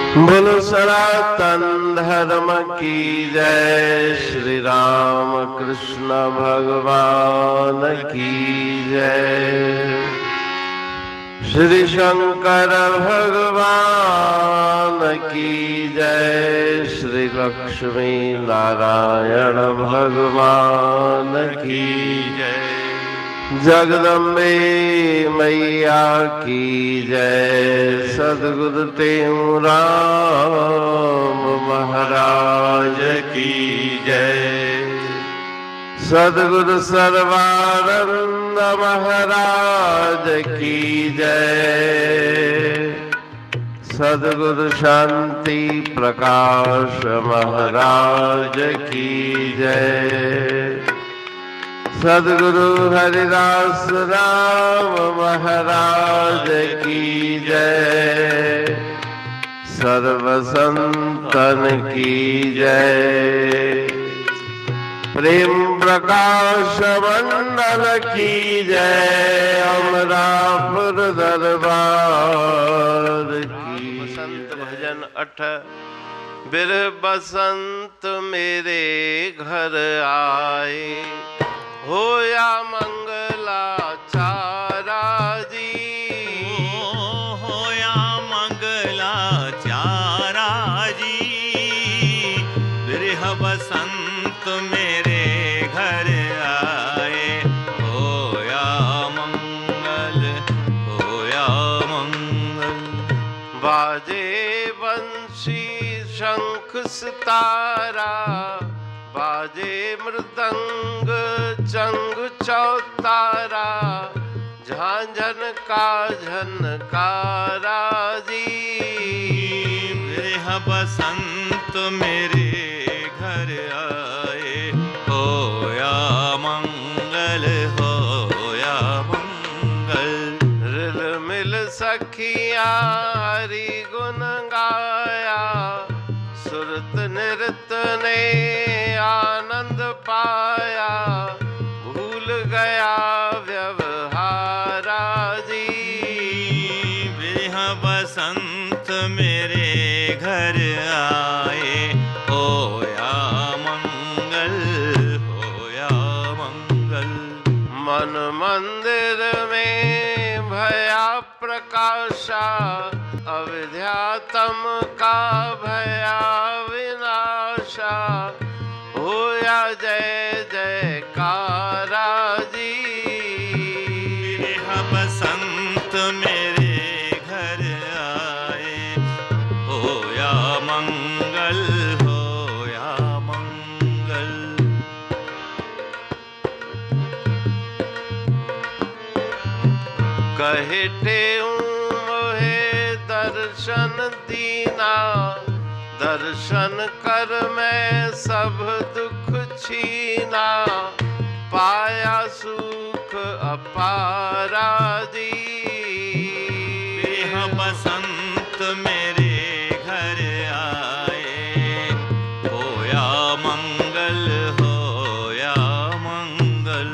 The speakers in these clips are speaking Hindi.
बोलो सनातन धर्म की जय। श्री राम कृष्ण भगवान की जय। श्री शंकर भगवान की जय। श्री लक्ष्मी नारायण भगवान की जय। जगदम्बे मैया की जय। सद्गुरु राम महाराज की जय। सद्गुरु सर्वानंद महाराज की जय। सद्गुरु शांति प्रकाश महाराज की जय। सद्गुरु हरिदास राम महाराज की जय। सर्व संतन की जय। प्रेम प्रकाश मंडल की जय। अमरापुर दरबार की। बसंत भजन 8। बिर बसंत मेरे घर आए, होया मंगलाचारा जी। होया मंगलाचारा जी। बिरह बसंत मेरे घर आए, होया मंगल, होया मंगल। बाजे बंशी शंख सितारा, बाजे मृदंग चंग चौतारा। झांझन का झनकारा जी। बिरह बसंत मेरे घर आए, होया मंगल, होया मंगल। रिल मिल सखियां हरि गुण गाया, सुरत नृत ने आनंद पाया। भूल गया व्यवहारा जी। बिरह बसंत मेरे घर आए, होया मंगल, होया मंगल। मन मंदिर में भया प्रकाशा, अविद्यातम का भया विनाशा। होया जय जयकारा जी। बिरह बसंत मेरे घर आए, होया मंगल, होया मंगल। कहे मोहे दर्शन दीना, दर्शन कर मैं सब दुख छीना। पाया सुख अपारा जी। बिरह बसंत मेरे घर आए, होया मंगल, होया मंगल।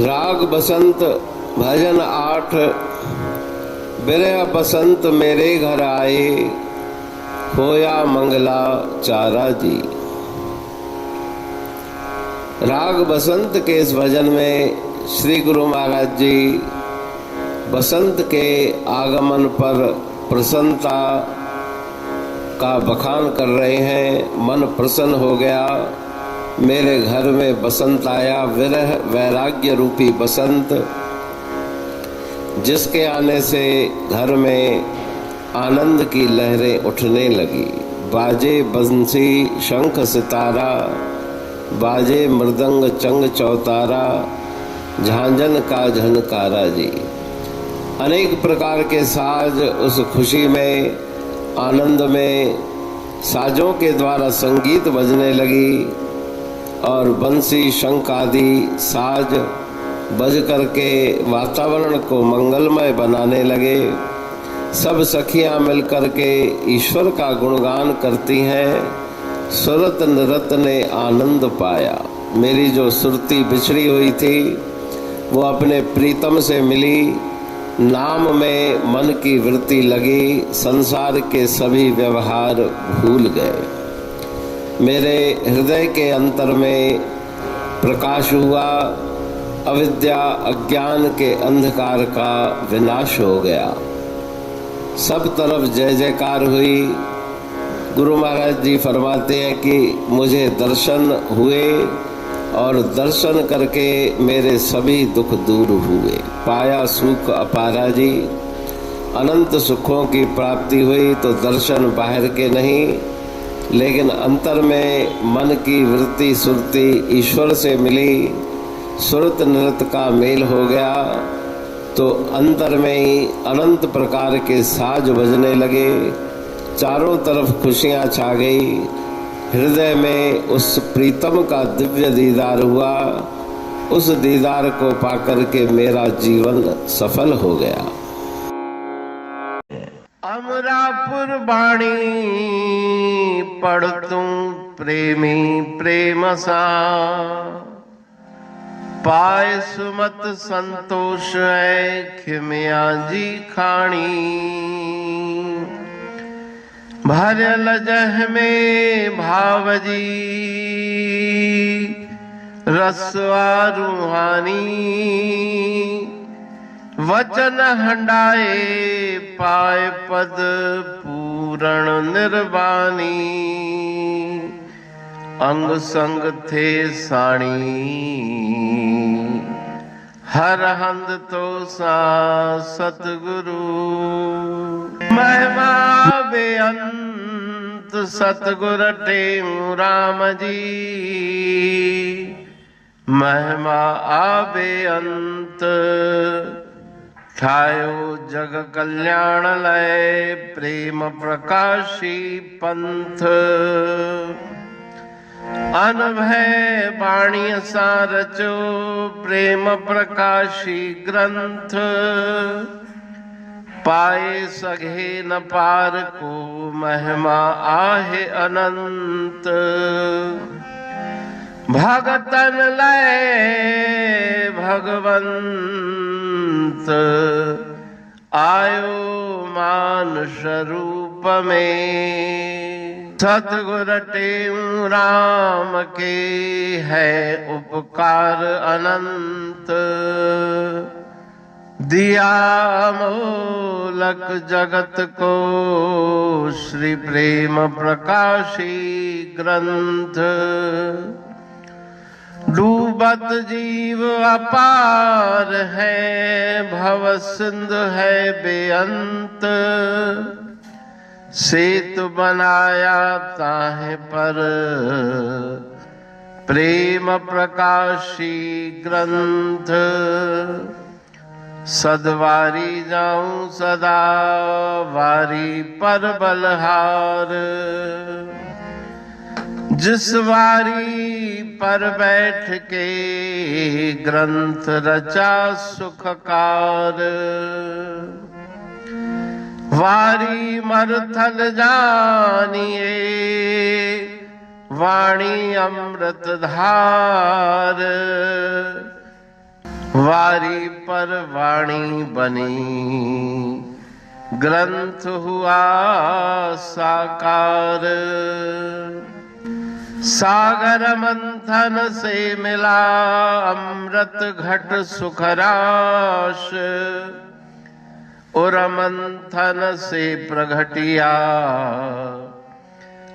राग बसंत भजन 8। बिरह बसंत मेरे घर आए, होया मंगलाचारा जी। राग बसंत के इस भजन में श्री गुरु महाराज जी बसंत के आगमन पर प्रसन्नता का बखान कर रहे हैं। मन प्रसन्न हो गया, मेरे घर में बसंत आया। विरह वैराग्य रूपी बसंत, जिसके आने से घर में आनंद की लहरें उठने लगी। बाजे बंसी शंख सितारा, बाजे मृदंग चंग चौतारा। झांझन का झनकारा जी। अनेक प्रकार के साज उस खुशी में, आनंद में साजों के द्वारा संगीत बजने लगी और बंसी शंख आदि साज बज करके वातावरण को मंगलमय बनाने लगे। सब सखियां मिलकर के ईश्वर का गुणगान करती हैं। सुरत नृत ने आनंद पाया। मेरी जो सुरती बिछड़ी हुई थी वो अपने प्रीतम से मिली नाम में मन की वृत्ति लगी, संसार के सभी व्यवहार भूल गए। मेरे हृदय के अंतर में प्रकाश हुआ, अविद्या अज्ञान के अंधकार का विनाश हो गया। सब तरफ जय जयकार हुई। गुरु महाराज जी फरमाते हैं कि मुझे दर्शन हुए और दर्शन करके मेरे सभी दुख दूर हुए। पाया सुख अपारा जी, अनंत सुखों की प्राप्ति हुई तो दर्शन बाहर के नहीं, लेकिन अंतर में मन की वृत्ति सुरति ईश्वर से मिली, सुरत नृत का मेल हो गया तो अंतर में ही अनंत प्रकार के साज बजने लगे। चारों तरफ खुशियां छा गई। हृदय में उस प्रीतम का दिव्य दीदार हुआ। उस दीदार को पाकर के मेरा जीवन सफल हो गया। अमरापुर बाणी पढ़तू प्रेमी प्रेम सा, पाए सुमत संतोष है खिमिया जी खाणी। भरल जह में भावजी रसवा रूहानी, वचन हंडाए पाए पद पूरण निर्वाणी। अंग संग थे साणी हर हंद तो सा सतगुरु। महिमा बेअंत सतगुर टेऊ राम जी, महिमा आबे अंत ठायो जग कल्याण लय प्रेम प्रकाशी पंथ। अनभय बाणी सा रचो प्रेम प्रकाशी ग्रंथ। पाए सघे न पार को महिमा आहे अनंत। भगतन लय भगवंत आयो मानुष रूप में। सतगुर टेऊ राम के है उपकार अनंत। दिया मोलक जगत को श्री प्रेम प्रकाशी ग्रंथ। डूबत जीव अपार है भव सिंध है बेअंत। सेतु बनाया ताहे पर प्रेम प्रकाशी ग्रंथ। सदवारी जाऊं सदा वारी पर बलहार। जिस वारी पर बैठ के ग्रंथ रचा सुखकार। वारी मरथल जानिए वाणी अमृत धार। वारी पर वाणी बनी ग्रंथ हुआ साकार। सागर मंथन से मिला अमृत घट सुखराश। और मंथन से प्रगटिया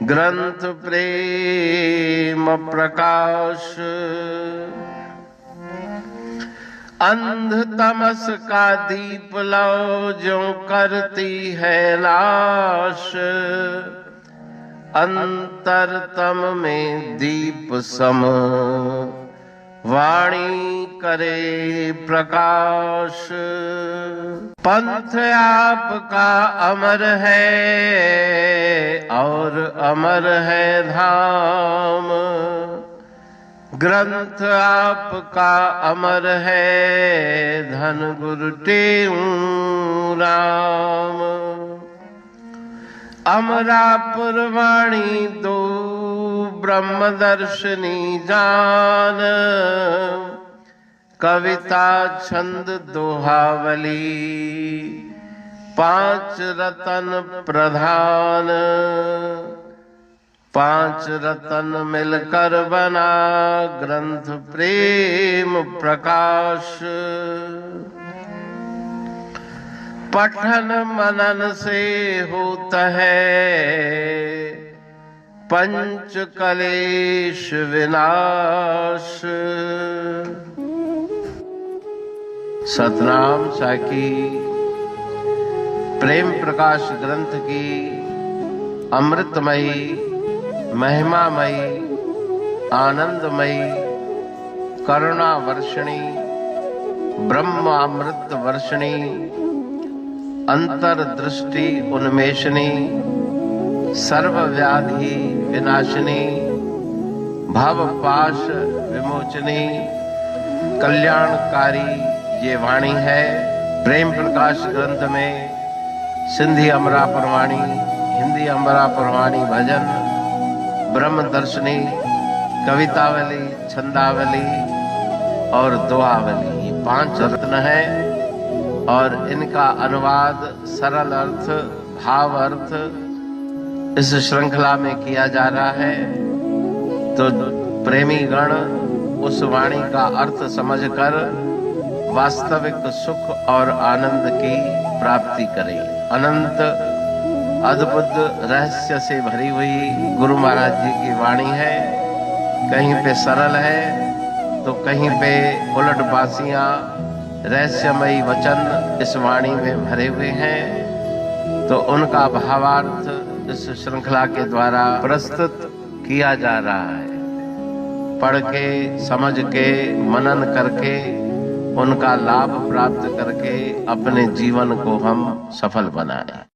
ग्रंथ प्रेम प्रकाश। अंध तमस का दीप लो जो करती है नाश। अंतरतम में दीप सम वाणी करे प्रकाश। पंथ आपका अमर है और अमर है धाम। ग्रंथ आपका अमर है धन गुरु टेऊ राम। अमरापुर वाणी दो ब्रह्म दर्शनी जान। कविता छंद दोहावली, पांच रतन प्रधान, पांच रतन मिलकर बना ग्रंथ प्रेम प्रकाश। पठन मनन से होता है पंच कलेश विनाश। सतनाम साखी प्रेम प्रकाश ग्रंथ की अमृतमयी, महिमामयी, आनंदमयी, करुणा वर्षिणी, ब्रह्म अमृत वर्षिणी, अंतर्दृष्टि उन्मेषणी, सर्वव्याधि विनाशिनी, भवपाश विमोचनी, कल्याणकारी ये वाणी है। प्रेम प्रकाश ग्रंथ में सिंधी अमरा पुरवाणी, हिंदी अमरा पुरवाणी भजन, ब्रह्म दर्शनी, कवितावली, छंदावली और दुआवली, ये 5 रत्न है और इनका अनुवाद सरल अर्थ, भाव अर्थ इस श्रृंखला में किया जा रहा है। तो प्रेमी गण उस वाणी का अर्थ समझकर वास्तविक सुख और आनंद की प्राप्ति करें। अनंत अद्भुत रहस्य से भरी हुई गुरु महाराज जी की वाणी है। कहीं पे सरल है तो कहीं पे उलट बासियां, रहस्यमयी वचन इस वाणी में भरे हुए हैं। तो उनका भावार्थ इस श्रृंखला के द्वारा प्रस्तुत किया जा रहा है। पढ़ के, समझ के, मनन करके, उनका लाभ प्राप्त करके अपने जीवन को हम सफल बनाएं।